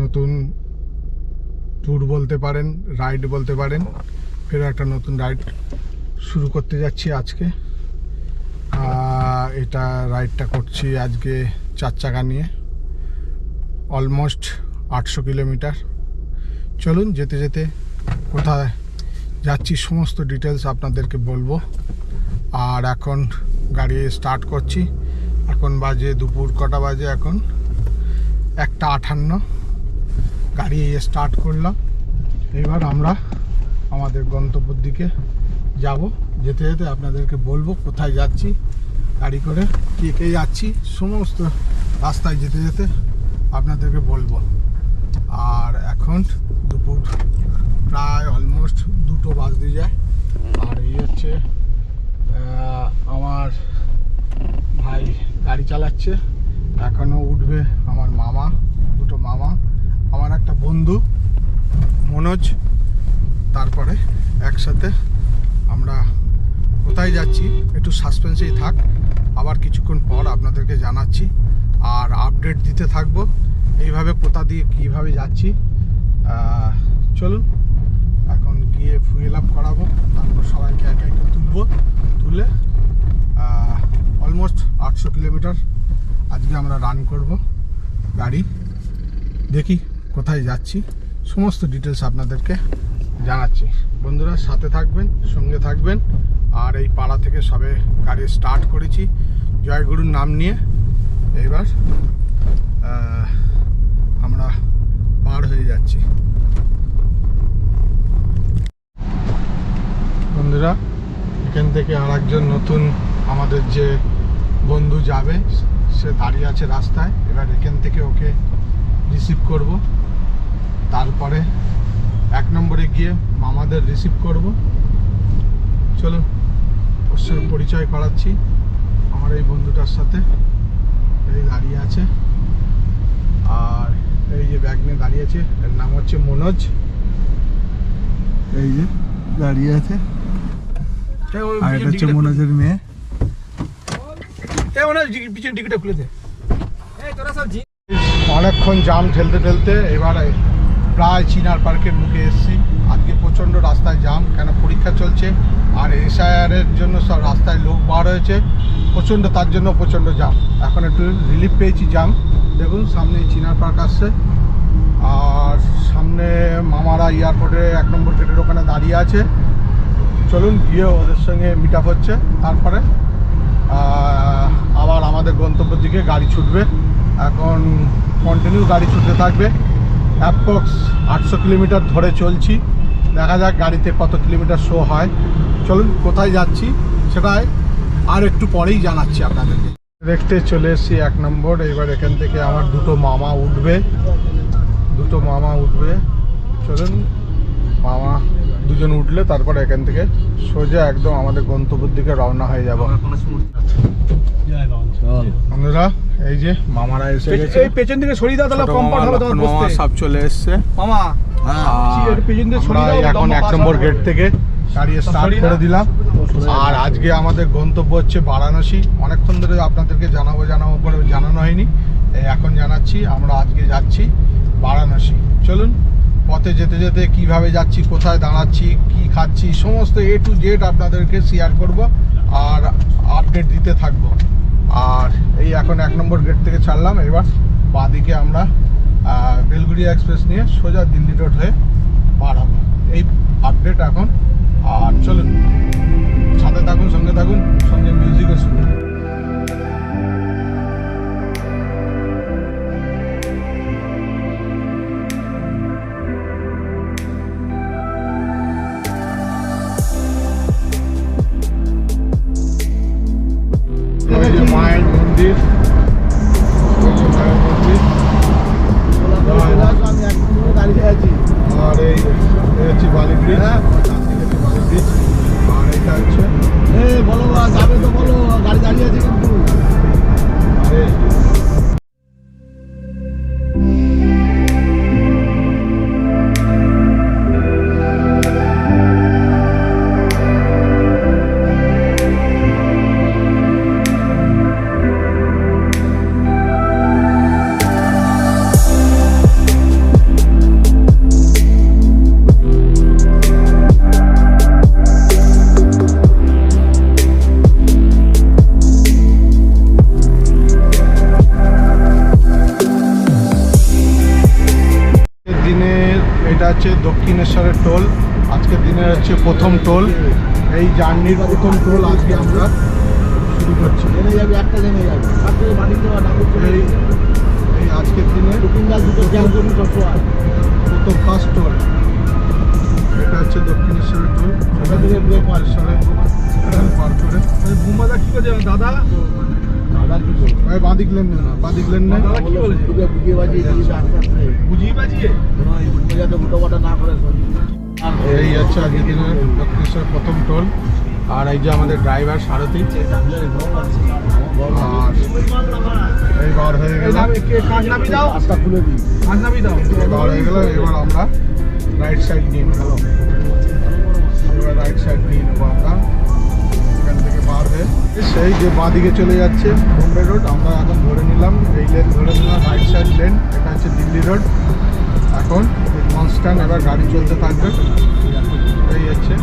নতুন ট্যুর বলতে পারেন, রাইড বলতে পারেন। ফের একটা নতুন রাইড শুরু করতে যাচ্ছি আজকে। এটা রাইডটা করছি আজকে 4 চাকা নিয়ে, অলমোস্ট 800 কিলোমিটার। চলুন যেতে যেতে কোথায় যাচ্ছি সমস্ত ডিটেলস আপনাদেরকে বলবো। আর এখন গাড়ি স্টার্ট করছি। এখন বাজে দুপুর কটা বাজে, এখন 1:58। গাড়ি স্টার্ট করলাম। এবার আমরা আমাদের গন্তব্যের দিকে যাব। যেতে যেতে আপনাদেরকে বলবো কোথায় যাচ্ছি, গাড়ি করে কে কে যাচ্ছি, সমস্ত রাস্তায় যেতে যেতে আপনাদেরকে বলবো। আর এখন দুপুর প্রায় অলমোস্ট 2টো বাজতে যায়। আর এই হচ্ছে আমার ভাই গাড়ি চালাচ্ছে। এখনও উঠবে আমার মামা, দুটো মামা, আমার একটা বন্ধু মনোজ। তারপরে একসাথে আমরা কোথায় যাচ্ছি একটু সাসপেন্সেই থাক, আবার কিছুক্ষণ পর আপনাদেরকে জানাচ্ছি আর আপডেট দিতে থাকবো এইভাবে কোথা দিয়ে কীভাবে যাচ্ছি। চলুন এখন গিয়ে ফুয়েল আপ করাবো, তারপর সবাইকে একে একে তুলে অলমোস্ট 800 কিলোমিটার আজকে আমরা রান করব গাড়ি। দেখি কোথায় যাচ্ছি, সমস্ত ডিটেলস আপনাদেরকে জানাচ্ছি। বন্ধুরা সাথে থাকবেন, সঙ্গে থাকবেন। আর এই পাড়া থেকে সবে গাড়ি স্টার্ট করেছি জয়গুরুর নাম নিয়ে। এবার আমরা পার হয়ে যাচ্ছি। বন্ধুরা এখান থেকে আর একজন নতুন আমাদের যে বন্ধু যাবে, সে দাঁড়িয়ে আছে রাস্তায়। এবার এখান থেকে ওকে রিসিভ করব, তারপরে 1 নম্বরে গিয়ে মামাদের রিসিভ করব। চলো ওর সাথে পরিচয় করাচ্ছি, আমার এই বন্ধুটার সাথে। এই দাঁড়িয়ে আছে, আর এই যে ব্যাগ নিয়ে দাঁড়িয়ে আছে, এর নাম হচ্ছে মনোজ। এই যে দাঁড়িয়ে আছে, আর এটা হচ্ছে মনোজের মেয়ে। অনেকক্ষণ জাম ঠেলতে ঠেলতে এবার প্রায় চিনার পার্কের মুখে এসেছি। আজকে প্রচণ্ড রাস্তায় জাম, কেন পরীক্ষা চলছে আর এসআইআরের জন্য সব রাস্তায় লোক বার হয়েছে প্রচণ্ড, তার জন্য প্রচণ্ড জাম। এখন একটু রিলিফ পেয়েছি জাম। দেখুন সামনে চিনার পার্ক আসছে, আর সামনে মামারা এয়ারপোর্টে 1 নম্বর গেটের ওখানে দাঁড়িয়ে আছে। চলুন গিয়ে ওদের সঙ্গে মিট আপ হচ্ছে, তারপরে আবার আমাদের গন্তব্যের দিকে গাড়ি ছুটবে। এখন কন্টিনিউ গাড়ি ছুটতে থাকবে, অ্যাপ্রক্স 800 কিলোমিটার ধরে চলছি। দেখা যাক গাড়িতে কত কিলোমিটার শো হয়। চলুন কোথায় যাচ্ছি সেটাই আর একটু পরেই জানাচ্ছি আপনাদেরকে। দেখতে চলে এসেছি 1 নম্বর। এবার এখান থেকে আমার দুটো মামা উঠবে। চলুন মামা দুজন উঠলে তারপরে এখান থেকে সোজা একদম আমাদের গন্তব্যের দিকে রওনা হয়ে যাব। বন্ধুরা এই যে মামারা এসে গেছে, এই পেছন থেকে সরিয়ে দাও, তাহলে কমফর্ট হবে তোমার বসতে। মামা সব চলে এসেছে মামা। হ্যাঁ পেছন থেকে সরিয়ে দাও। এখন 1 নম্বর গেট থেকে গাড়ি স্টার্ট করে দিলাম। আর আজকে আমাদের গন্তব্য হচ্ছে বারাণসী। অনেকক্ষণ ধরে আপনাদেরকে জানাবো করে জানানো হয়নি, এখন জানাচ্ছি। আমরা আজকে যাচ্ছি বারাণসী। চলুন পথে যেতে যেতে কিভাবে যাচ্ছি, কোথায় দাঁড়াচ্ছি, কি খাচ্ছি, সমস্ত A to Z আপনাদেরকে শেয়ার করব আর আপডেট দিতে থাকবো। আর এই এখন 1 নম্বর গেট থেকে ছাড়লাম। এবার বাঁদিকে আমরা বেলগুড়িয়া এক্সপ্রেস নিয়ে সোজা দিল্লি রোড হয়ে পার হব, এই আপডেট এখন। আর চলুন সাথে থাকুন, সঙ্গে থাকুন, সঙ্গে মিউজিকও শুনুন। মায়ের মন্দির, আর এই হচ্ছে বালি ব্রিজ, আর এইটা হচ্ছে বলো যাবে তো বলো, গাড়ি দাঁড়িয়ে হচ্ছে দক্ষিণেশ্বরের টোল। আজকের দিনের হচ্ছে প্রথম টোল, এই জার্নির প্রথম টোল আজকে আমরা শুরু করছি। এই আজকের দিনে প্রথম ফার্স্ট টোল, এটা হচ্ছে দক্ষিণেশ্বরের টোল। পার করে বুম্বাদা কি করছে দাদা? বাঁদিকলেন না, বাঁদিকলেন না, বুঝিয়ে বাজিয়ে এই হচ্ছে আজকের দিনের দক্ষিণেশ্বর প্রথম টোল। আর এই যে আমাদের ড্রাইভার সারথি, আর এই বার হয়ে গেল, বার হয়ে গেল। এবার আমরা রাইট সাইড নিয়ে নেব, এবার রাইট সাইড নিয়ে নেবো আমরা এখান থেকে বার হয়ে। সেই যে বাঁ দিকে চলে যাচ্ছে বোম্বে রোড, আমরা এখন ধরে নিলাম এই লেন, ধরে নিলাম রাইট সাইড লেন। এটা হচ্ছে দিল্লি রোড। এখন কনস্ট্যান্ট এবার গাড়ি চলতে থাকবে। এই হচ্ছে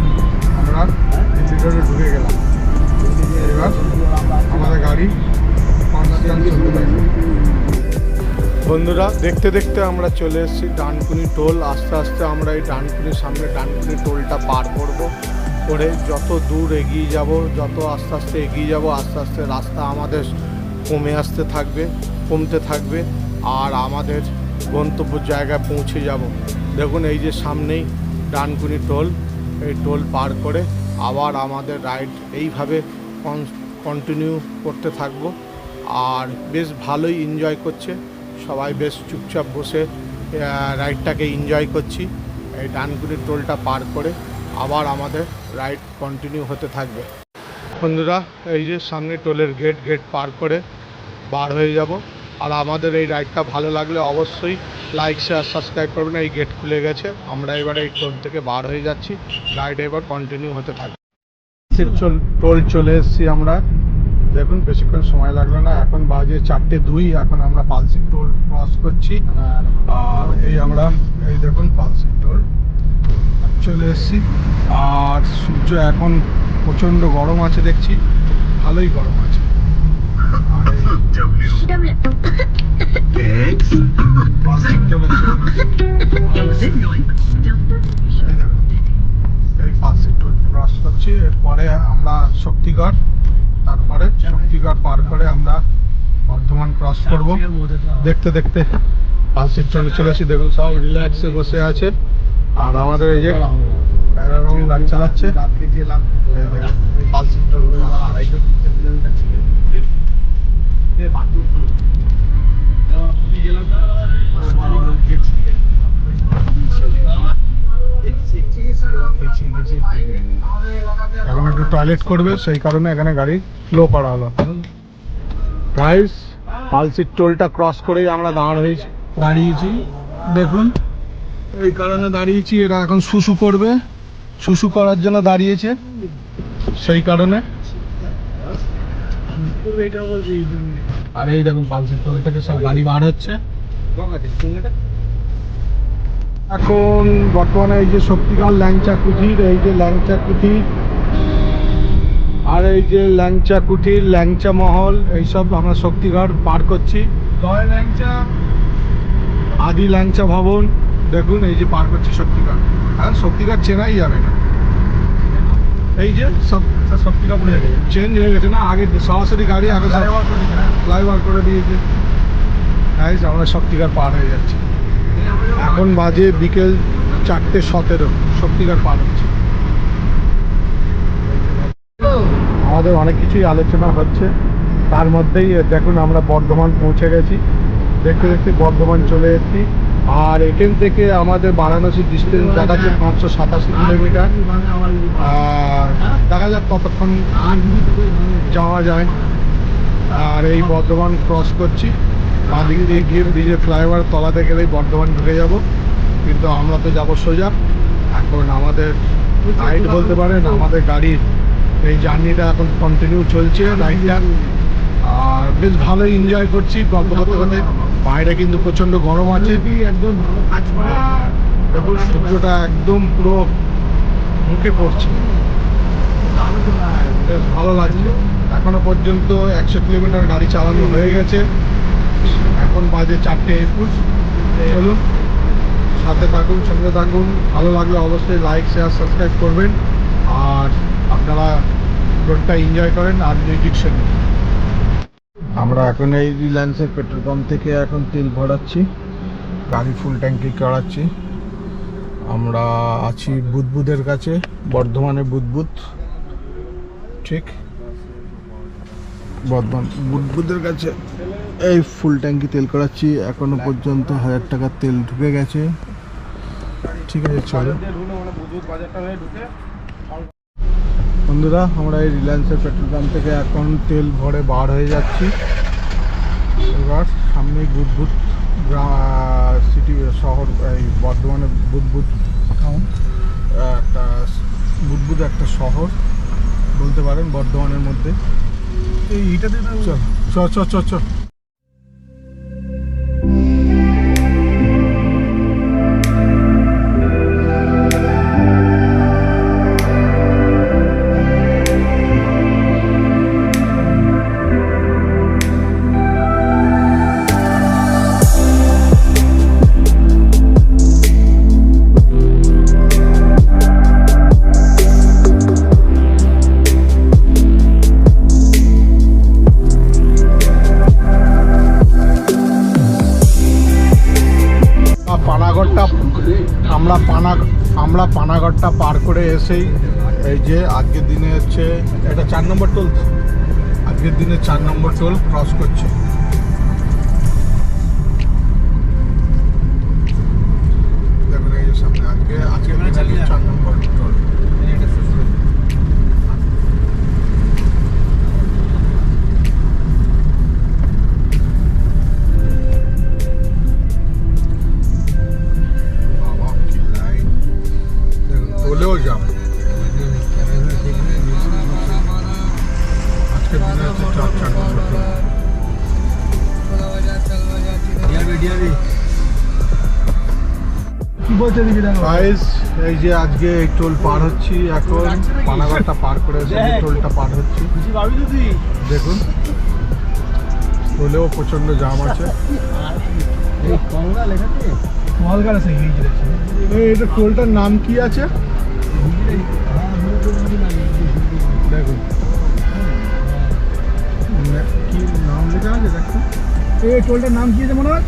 আমরা দিল্লি রোডে ঢুকে গেলাম। এবার আমাদের গাড়ি কনস্ট্যান্ট চলতে থাকবে। বন্ধুরা, দেখতে দেখতে আমরা চলে এসেছি ডানকুনি টোল। আস্তে আস্তে আমরা এই ডানকুনির সামনে ডানকুনি টোলটা পার করব। করে যত দূর এগিয়ে যাব, যত আস্তে আস্তে এগিয়ে যাব, আস্তে আস্তে রাস্তা আমাদের কমতে থাকবে আর আমাদের গন্তব্য জায়গায় পৌঁছে যাব। দেখুন এই যে সামনেই ডানকুনি টোল, এই টোল পার করে আবার আমাদের রাইড এইভাবে কন্টিনিউ করতে থাকবো। আর বেশ ভালোই এনজয় করছে সবাই, বেশ চুপচাপ বসে রাইডটাকে এনজয় করছি। এই ডানকুনি টোলটা পার করে আবার আমাদের রাইড কন্টিনিউ হতে থাকবে। বন্ধুরা, এই যে সামনে টোলের গেট পার করে বার হয়ে যাব। আর আমাদের এই রাইডটা ভালো লাগলে অবশ্যই লাইক শেয়ার সাবস্ক্রাইব করবেন। এই গেট খুলে গেছে, আমরা এবার এই টোল থেকে বার হয়ে যাচ্ছি, রাইড এবার কন্টিনিউ হতে থাকবে। টোল চলে এসেছি আমরা, দেখুন বেশিক্ষণ সময় লাগলো না, এখন বাজে 4:02। এখন আমরা পালসি টোল ক্রস করছি। আর এই আমরা এই দেখুন পালসি টোল চলে এসেছি। আর সূর্য এখন প্রচণ্ড গরম আছে, দেখছি ভালোই গরম আছে। আর এই পালসি টোল ক্রস করছি, এরপরে আমরা শক্তিগড়, তারপরে শক্তিগড় পার করে আমরা বর্ধমান ক্রস করব। দেখতে দেখতে পালসি টোলে চলেছি, দেখুন সব রিল্যাক্সে বসে আছে। আর আমাদের এই যে গাড়ি চালাচ্ছে পালসি টোল। এখন একটু টয়লেট করবে, সেই কারণে এখানে গাড়ি স্লো করা হলো। গাইস, পালসির টোলটা ক্রস করেই আমরা দাঁড়িয়েছি। দেখুন এই কারণে দাঁড়িয়েছি, এরা এখন শুশু করবে, শুশু করার জন্য দাঁড়িয়েছে, সেই কারণে। আর এই দেখুন পালসির টোল থেকে সব গাড়ি বার হচ্ছে। এখন বর্তমানে এই যে শক্তিগড় ল্যাংচা কুঠির, এই যে ল্যাংচা কুঠির, আর এই যে ল্যাংচা কুঠির, ল্যাংচা মহল, এইসব আমরা শক্তিগড় পার করছি। আদি ল্যাংচা ভবন, দেখুন এই যে পার করছি শক্তিগড়। হ্যাঁ, শক্তিগড় চেনাই যাবে না, এই যে সব শক্তিগড় চেঞ্জ হয়ে গেছে না, আগে সরাসরি গাড়ি আগে ফ্লাইওভার করে দিয়েছে। আমরা শক্তিগড় পার হয়ে যাচ্ছি। এখন বাজে বিকেল 4:17, শক্তিগড় পার হচ্ছে। আমাদের অনেক কিছুই আলোচনা হচ্ছে, তার মধ্যেই দেখুন আমরা বর্ধমান পৌঁছে গেছি। দেখতে দেখতে বর্ধমান চলে এসেছি। আর এখান থেকে আমাদের বারাণসী ডিস্টেন্স দেখাচ্ছে 587 কিলোমিটার। আর দেখা যাক কতক্ষণ যাওয়া যায়। আর এই বর্ধমান ক্রস করছি, বাঁদিক দিয়ে গিয়ে ব্রিজের ফ্লাইওভার তলাতে গেলেই বর্ধমান ঢুকে যাব, কিন্তু আমরা তো যাবো সোজা। এখন আমাদের রাইড বলতে পারেন, আমাদের গাড়ির এই জার্নিটা এখন কন্টিনিউ চলছে রাইডটা। আর বেশ ভালোই এনজয় করছি গল্প করতে করতে। বাইরে কিন্তু প্রচণ্ড গরম আছে, একদম দেখুন সূর্যটা একদম পুরো মুখে পড়ছে, বেশ ভালো লাগছে। এখনো পর্যন্ত 100 কিলোমিটার গাড়ি চালানো হয়ে গেছে, এখন বাজে 4:21। চলুন সাথে থাকুন, সঙ্গে থাকুন। ভালো লাগলে অবশ্যই লাইক, শেয়ার, সাবস্ক্রাইব করবেন। আর আপনারা রোডটা এনজয় করেন আর মিউজিক। আমরা এখন এই রিলায়েন্সের পেট্রোল পাম্প থেকে এখন তেল ভরাচ্ছি, গাড়ি ফুল ট্যাঙ্কি করাচ্ছি। আমরা আছি বুদবুদের কাছে, বর্ধমানের বুদবুদ, ঠিক বর্ধমান বুদবুদের কাছে। এই ফুল ট্যাঙ্কি তেল করাচ্ছি, এখনো পর্যন্ত 1000 টাকার তেল ঢুকে গেছে। ঠিক আছে, চলো বন্ধুরা, আমরা এই রিলায়েন্সের পেট্রোল পাম্প থেকে এখন তেল ভরে বার হয়ে যাচ্ছি। এবার সামনেই বুদবুদ সিটি শহর, এই বর্ধমানের বুদবুদ টাউন, একটা বুদবুদ একটা শহর বলতে পারেন বর্ধমানের মধ্যে। এইটাতে চ চ চ চ আমরা পানাগড়টা পার করে এসেই এই যে আজকের দিনে হচ্ছে এটা 4 নম্বর টোল, আজকের দিনে 4 নম্বর টোল ক্রস করছে। দেখুন এই যে সামনে আজকের দিনে 4 নম্বর টোল। এই যে আজকে এই টোল পার হচ্ছি, এখন পানাগড়টা পার করে টোলটা পার হচ্ছি। দেখুন টোলেও প্রচন্ড জাম আছে। এটা টোলটার নাম কি আছে দেখুন, কি নাম লেখা আছে দেখুন। এই টোলটার নাম কি আছে মনে হয়?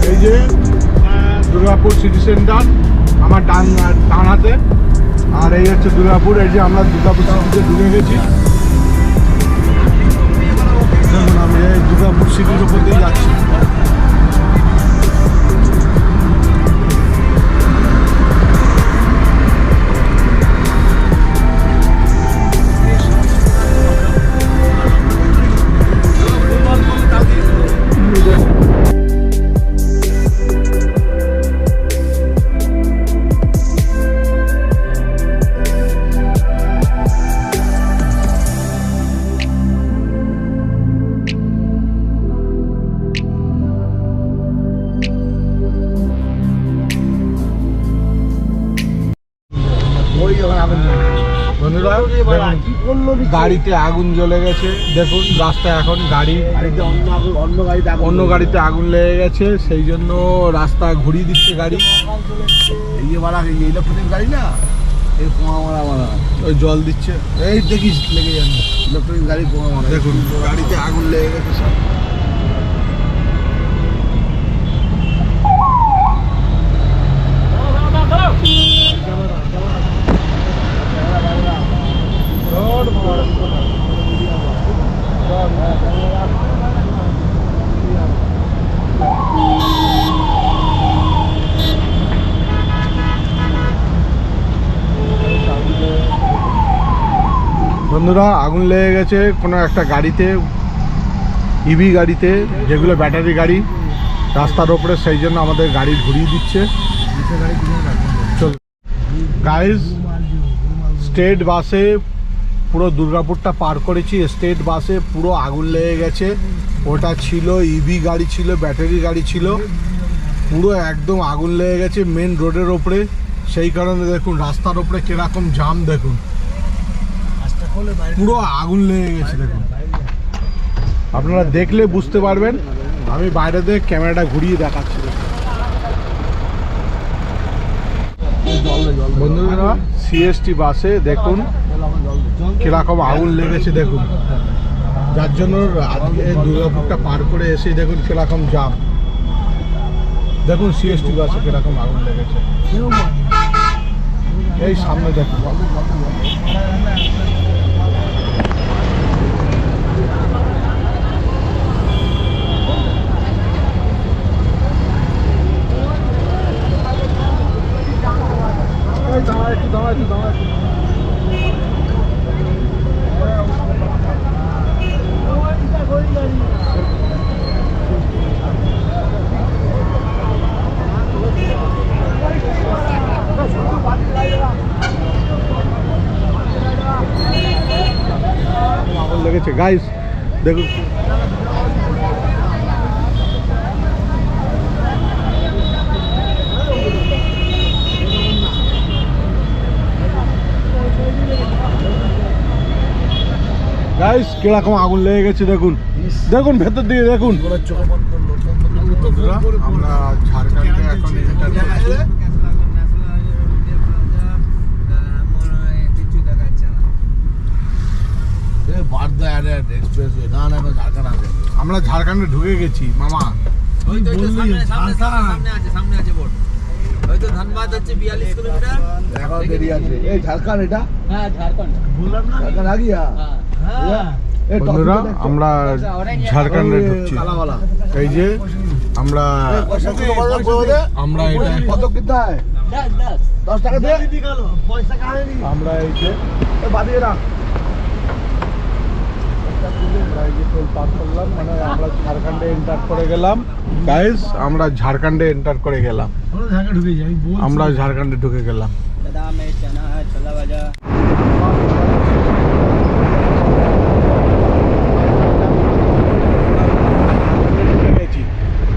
এই যে দুর্গাপুর সিটি সেন্টার আমার ডান হাতে, আর এই হচ্ছে দুর্গাপুর। এই যে আমরা দুর্গাপুর সিটিতে ঢুকে গেছি। দেখুন আমি এই দুর্গাপুর সিটির উপর দিয়ে যাচ্ছি। গাড়িতে আগুন জ্বলে গেছে, দেখুন রাস্তায় এখন অন্য গাড়িতে আগুন লেগে গেছে, সেই জন্য রাস্তা ঘুরিয়ে দিচ্ছে গাড়ি। ইলেকট্রনিক গাড়ি না, ওই জল দিচ্ছে, এই দেখিস লেগে যাবে ইলেকট্রনিক গাড়ি। দেখুন গাড়িতে আগুন লেগে গেছে সব। বন্ধুরা আগুন লেগে গেছে কোনো একটা গাড়িতে, ইভি গাড়িতে, যেগুলো ব্যাটারি গাড়ি রাস্তার ওপরে, সেই জন্য আমাদের গাড়ি ঘুরিয়ে দিচ্ছে। চল গাইজ, স্টেট বাসে পুরো দুর্গাপুরটা পার করেছি, স্টেট বাসে পুরো আগুন লেগে গেছে। ওটা ছিল ইভি গাড়ি, ছিল ব্যাটারি গাড়ি ছিল, পুরো একদম আগুন লেগে গেছে মেন রোডের ওপরে। সেই কারণে দেখুন রাস্তার ওপরে কিরকম জাম, দেখুন পুরো আগুন লেগে গেছে। দেখুন আপনারা দেখলে বুঝতে পারবেন, আমি বাইরে থেকে ক্যামেরাটা ঘুরিয়ে দেখাচ্ছি। বন্ধুরা সিএসটি বাসে দেখুন কিরকম আগুন লেগেছে, দেখুন যার জন্য আজকে দুর্গাপুরটা পার করে এসে দেখুন কিরকম জাম। দেখুন সিএসটি বাসে কিরকম আগুন লেগেছে, এই সামনে দেখুন। লেগেছে গাইস দেখুন। গাইস কিরকম আগুন লেগে গেছে দেখুন, দেখুন ভেতর দিকে দেখুন। আমরা ঝাড়খণ্ডে এখন এন্টার করছি। আমরা ঝাড়খণ্ডে ঢুকে গেছি মামা। ধনবাদ হচ্ছে 42 কিলোমিটার, এখন দেরি আছে। এই ঝাড়খণ্ড, এটা হ্যাঁ ঝাড়খণ্ড বললাম না, ঝাড়খণ্ড আ গিয়া। হ্যাঁ বন্ধুরা আমরা ঝাড়খণ্ডে ঢুকছি। এই যে আমরা এটা কত কিতা है? 10 টাকা দে। আমরা এই যে বাদিয়ে রাখ। মানে আমরা ঝাড়খণ্ডে এন্টার করে গেলাম গাইস, আমরা ঝাড়খণ্ডে এন্টার করে গেলাম, আমরা ঝাড়খণ্ডে ঢুকে গেলাম।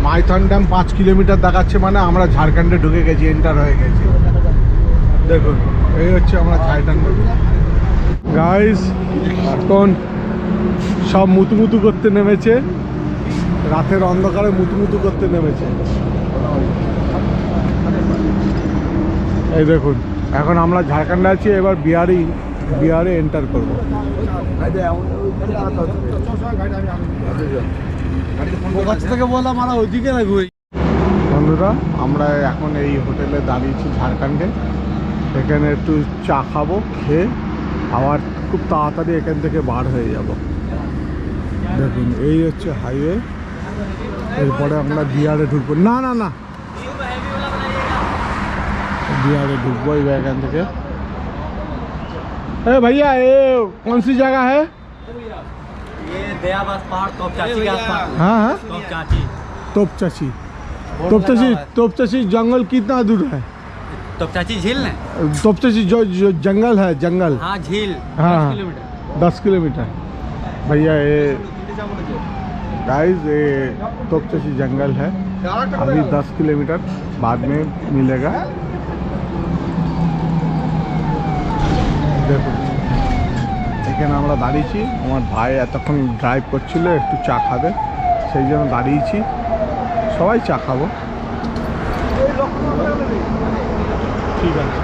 মাইথন ড্যাম 5 কিলোমিটার দেখাচ্ছে, মানে আমরা ঝাড়খণ্ডে ঢুকে গেছি, এন্টার হয়ে গেছি। দেখুন এই হচ্ছে আমরা ঝাড়খণ্ডে। গাইস এখন সব মুতুমুতু করতে নেমেছে, রাতের অন্ধকারে মুতুমুতু করতে নেমেছে। এই দেখুন এখন আমরা ঝাড়খণ্ডে আছি, এবার বিহারে এন্টার করবো। বন্ধুরা আমরা এখন এই হোটেলে দাঁড়িয়েছি ঝাড়খণ্ডে, এখানে একটু চা খাবো, খেয়ে আবার খুব তাড়াতাড়ি এখান থেকে বার হয়ে যাব। দেখুন এই হচ্ছে হাইওয়ে, এরপরে আমরা বিহারে ঢুকবো। না না না, बिहार ढुकबो एखान থেকে। ए भैया ये कौन सी जगह है? ये दयाबास पहाड़ तोपचाची के आसपास। हाँ हाँ तोपचाची। तोपचाची जंगल कितना दूर है? तोपचाची झील ने? तोपचाची जो जंगल है, जंगल। हाँ झील। हाँ 10 किलोमीटर। 10 किलोमीटर। भैया ये गाइस ये तोपचाची जंगल है, अभी 10 किलोमीटर बाद में मिलेगा। দেখুন এখানে আমরা দাঁড়িয়েছি, আমার ভাই এতক্ষণ ড্রাইভ করছিল, একটু চা খাবে সেই জন্য দাঁড়িয়েছি, সবাই চা খাবো। ঠিক আছে।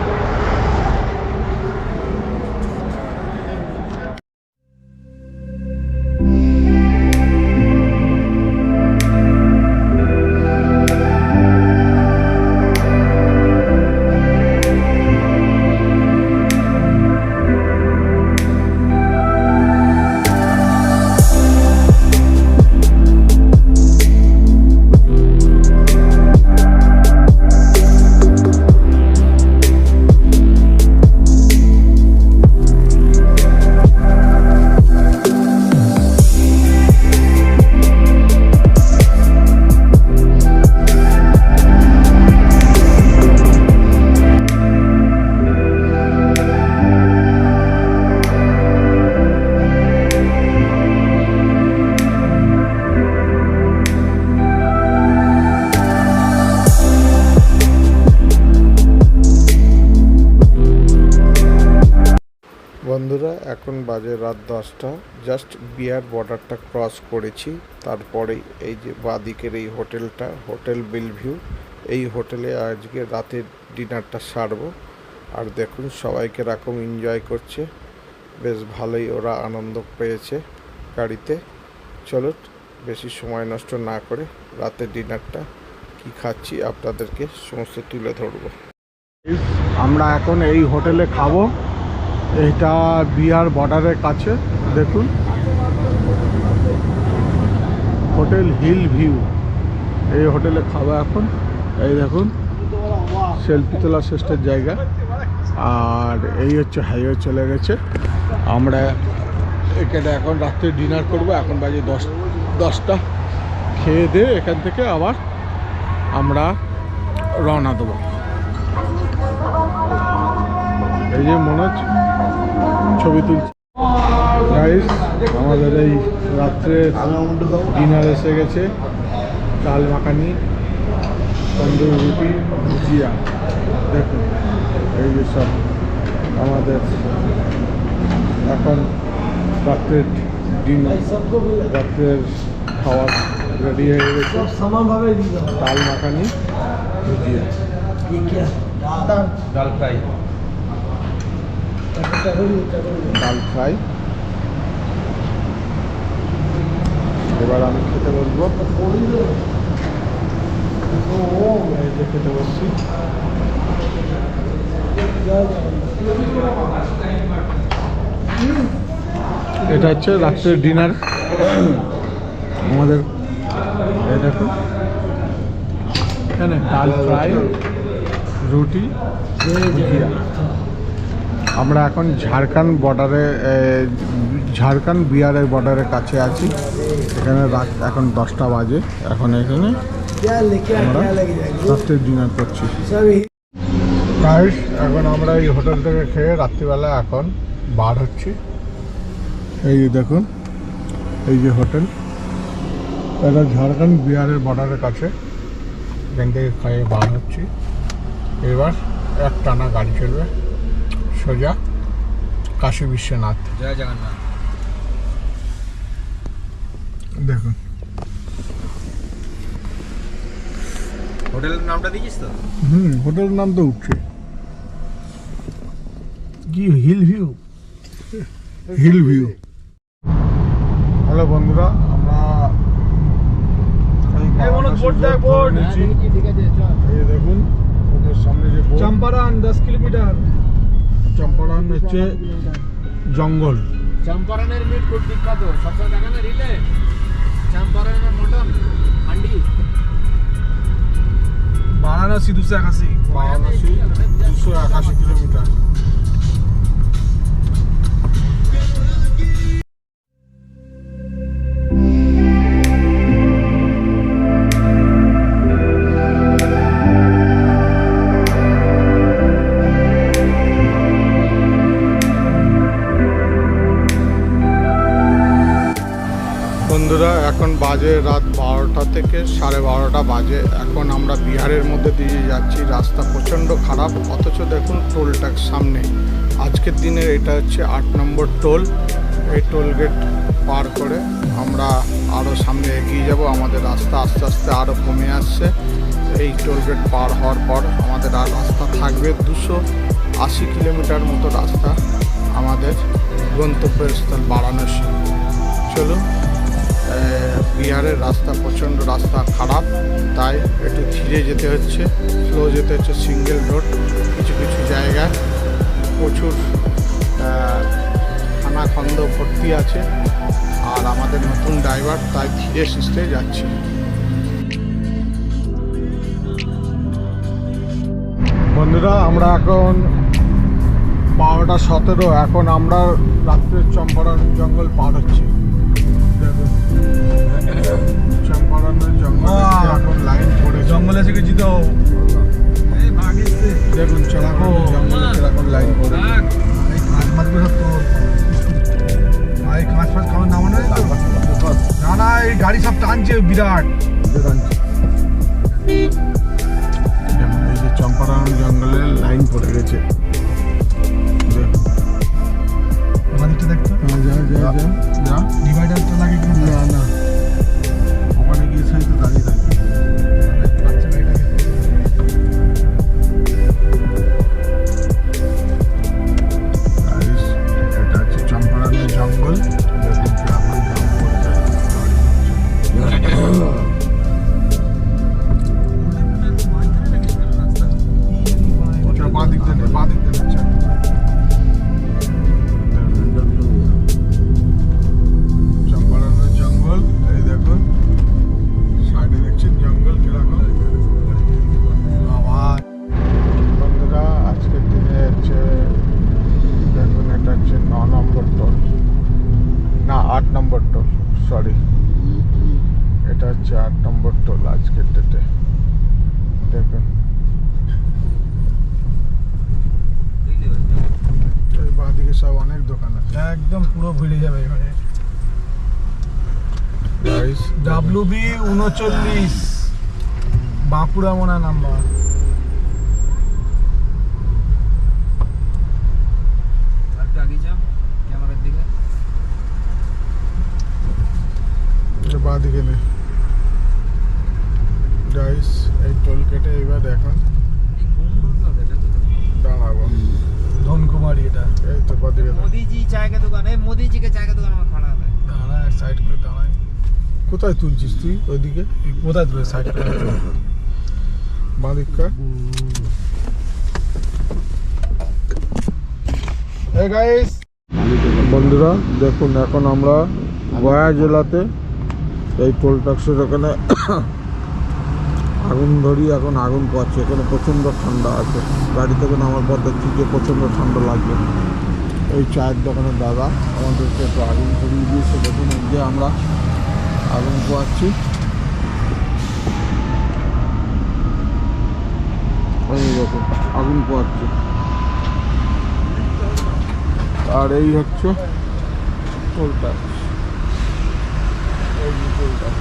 বন্ধুরা এখন বাজে রাত 10টা, জাস্ট বিয়ার বর্ডারটা ক্রস করেছি, তারপরেই এই যে বাঁদিকের এই হোটেলটা, হোটেল বেলভিউ, এই হোটেলে আজকে রাতের ডিনারটা সারবো। আর দেখুন সবাই কিরকম এনজয় করছে, বেশ ভালোই ওরা আনন্দ পেয়েছে গাড়িতে। চলো বেশি সময় নষ্ট না করে রাতের ডিনারটা কি খাচ্ছি আপনাদেরকে সমস্ত তুলে ধরবো। আমরা এখন এই হোটেলে খাবো, এটা বিহার বর্ডারের কাছে। দেখুন হোটেল হিল ভিউ, এই হোটেলে খাবো এখন। এই দেখুন সেলফি তোলা শ্রেষ্ঠের জায়গা। আর এই হচ্ছে হাইওয়ে চলে গেছে। আমরা এখানে এখন রাত্রে ডিনার করব। এখন বাজে 10টা। খেয়ে দিয়ে এখান থেকে আবার আমরা রওনা দেবো। এই যে মনোজ ছবি তুলছে। গাইস আমাদের এই রাত্রে ডিনার এসে গেছে, ডাল মাখানি, তন্দুরি রুটি, ভুজিয়া। দেখুন এই যে সব আমাদের এখন রাত্রের ডিনার, রাত্রের খাওয়ার রেডি হয়ে গেছে। ডাল মাখানি, ভুজিয়া, ডাল ফ্রাই। ডাল ফ্রাই। এবার আমি খেতে বসবো। এই যে খেতে বসছি। এটা হচ্ছে রাত্রের ডিনার আমাদের। এই দেখুন এখানে ডাল ফ্রাই, রুটি, ভুজিয়া। আমরা এখন ঝাড়খণ্ড বর্ডারে, ঝাড়খণ্ড বিহারের বর্ডারের কাছে আছি। এখানে রাত এখন 10টা বাজে। এখন এখানে আমরা রাত্রের ডিনার করছি। গাইস এখন আমরা এই হোটেল থেকে খেয়ে রাত্রিবেলা এখন বার হচ্ছি। এই যে দেখুন এই যে হোটেল, এটা ঝাড়খণ্ড বিহারের বর্ডারের কাছে। এখান থেকে খেয়ে বার হচ্ছি। এবার এক টানা গাড়ি চলবে সোজা কাশী বিশ্বনাথ। জয় জগন্নাথ। দেখুন হোটেলের নামটা দিয়েছিস তো? হোটেলের নাম তো উঠছে কি, hill view. Hill view. Hello বন্ধুরা, আমরা এই দেখুন ওদের সামনে যে চম্পারণ 10 কিলোমিটার। চম্পারণ হচ্ছে জঙ্গল। চম্পারণের মিট খুব বিখ্যাত, সবসময় দেখা না রিলে। চম্পারণের মটন হান্ডি। বারাণসী 281। বারাণসী 281 কিলোমিটার। বন্ধুরা এখন বাজে রাত 12টা থেকে 12:30 বাজে। এখন আমরা বিহারের মধ্যে দিয়ে যাচ্ছি। রাস্তা প্রচণ্ড খারাপ, অথচ দেখুন টোল ট্যাক্স সামনে। আজকের দিনের এটা হচ্ছে 8 নম্বর টোল। এই টোল গেট পার করে আমরা আরও সামনে এগিয়ে যাব। আমাদের রাস্তা আস্তে আস্তে আরও কমে আসছে। এই টোল গেট পার হওয়ার পর আমাদের আর রাস্তা থাকবে 280 কিলোমিটার মতো রাস্তা আমাদের গন্তব্যের স্থল বারাণসী। চলুন। বিহারের রাস্তা প্রচণ্ড রাস্তা খারাপ, তাই একটু ধীরে যেতে হচ্ছে, স্লো যেতে হচ্ছে। সিঙ্গেল রোড, কিছু কিছু জায়গায় প্রচুর খানাখন্দ ভর্তি আছে। আর আমাদের নতুন ড্রাইভার, তাই ধীরে সুস্থে যাচ্ছি। বন্ধুরা আমরা এখন 12টা 17। এখন আমরা রাত্রের চম্পারণ জঙ্গল পার হচ্ছি। চম্পারণের জঙ্গল এখন লাইন পড়ে, জঙ্গলে এসে গেছি তো। দেখুন চলাখন জঙ্গলে এখন লাইন পড়ে। এই কাঁচ মাছগুলো সব তো কাঁচ ফাঁচ খাওয়ার নাম না। না এই গাড়ি সব টানছে বিরাট। এই যে চম্পারণ জঙ্গলের লাইন পড়ে গেছে। এদিকে সব অনেক দোকান আছে একদম পুরো ভিড়ে যাবে এখানে। গাইস WB 39 বাঁকুড়া মোনা নাম্বার। আর একটু আগে যাও ক্যামেরার দিকে। বাঁ দিকে নেই গাইস। এই টোল কেটে এবার এখন এই কোন রোড না এটা তো দাঁড়াবো। ধনকুমারী এটা। এই তো বাঁ দিকে मोदी जी चाय का दुकान है। मोदी जी के चाय का दुकान में खड़ा है। দাঁড়া এক সাইড করে দাঁড়াই। কোথায় তুলছিস তুই ওইদিকে? কোথায় তুলে সাইড করে? বাঁ দিকটা। এই গাইস বন্ধুরা দেখুন এখন আমরা গয়া জেলাতে এই টোল ট্যাক্সের ওখানে আগুন ধরি। এখন আগুন পাচ্ছে, এখানে প্রচণ্ড ঠান্ডা আছে। গাড়ি থেকে নামার পর দেখছি যে প্রচণ্ড ঠান্ডা লাগবে। এই চায়ের দোকানের দাদা আমাদেরকে একটু আগুন ধরিয়ে দিয়েছে। দেখুন এই যে আমরা আগুন পোয়াচ্ছি। এই দেখুন আগুন পোয়াচ্ছি। আর এই হচ্ছে টোল ট্যাক্স। এই যে টোল ট্যাক্স।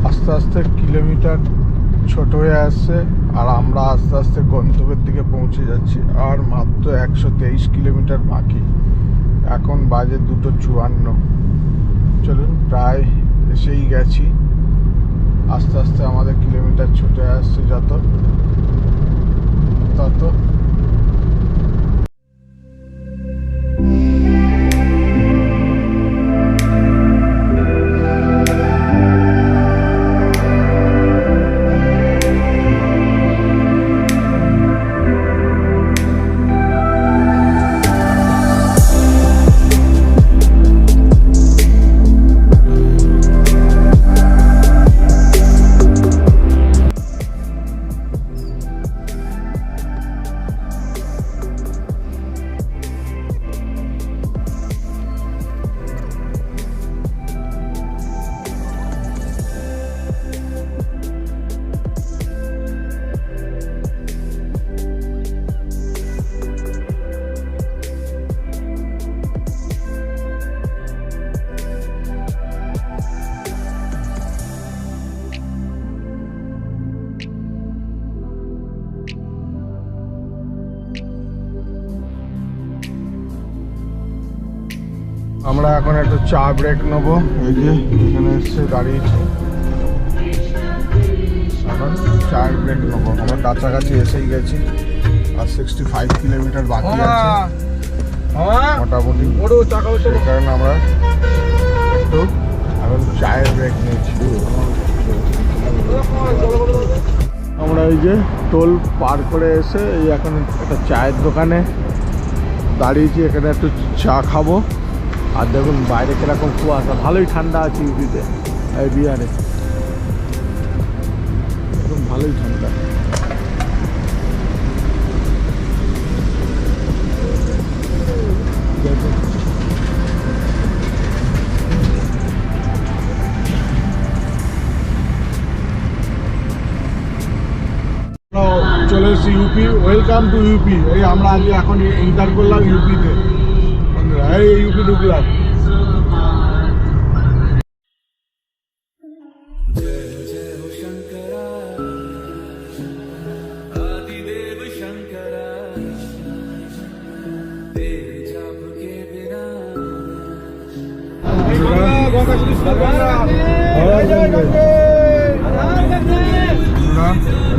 আস্তে আস্তে কিলোমিটার ছোট হয়ে আসছে আর আমরা আস্তে আস্তে গন্তব্যের দিকে পৌঁছে যাচ্ছি। আর মাত্র 123 কিলোমিটার বাকি। এখন বাজে 2:54। চলুন প্রায় এসেই গেছি। আস্তে আস্তে আমাদের কিলোমিটার ছোট আসছে যত তত। আমরা এখন একটু চা ব্রেক নেবো। এই যে এখানে এসে দাঁড়িয়েছি, এখন চায়ের ব্রেক নেবো। আমরা কাছাকাছি এসেই গেছি। আর 65 কিলোমিটার বাকি আছে মোটামুটি। সেই কারণে আমরা একটু এখন চায়ের ব্রেক নিয়েছি। আমরা এই যে টোল পার করে এসে এই এখন একটা চায়ের দোকানে দাঁড়িয়েছি। এখানে একটু চা খাবো। আর দেখুন বাইরে কিরকম কুয়াশা। ভালোই ঠান্ডা আছে ইউপিতে, এই বিহারে একদম ভালোই ঠান্ডা। চলে এসেছি ইউপি। Welcome to UP. এই আমরা আজকে এখন এন্টার করলাম ইউপিতে। বন্ধুরা এই ইউপি ঢুকলাম।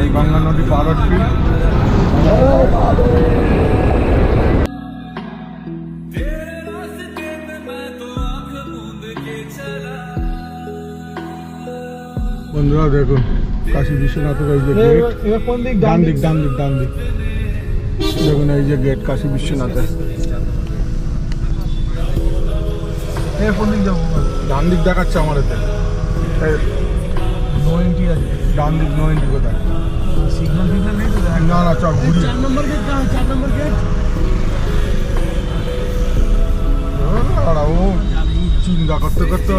এই গঙ্গা নদী পার হচ্ছি। বন্ধুরা দেখুন কাশী বিশ্বনাথের এই যে গেট, ডান দিক দেখুন এই যে গেট কাশী বিশ্বনাথের। ডান দিক দেখাচ্ছে আমার এতে, নো এন্ট্রি আছে। ডান দিক নো এন্ট্রি কোথায়? সিগন্যাল নেই তো। না না চল ঘুরি। 4 নম্বর গেট। ও চিন্তা করতে করতে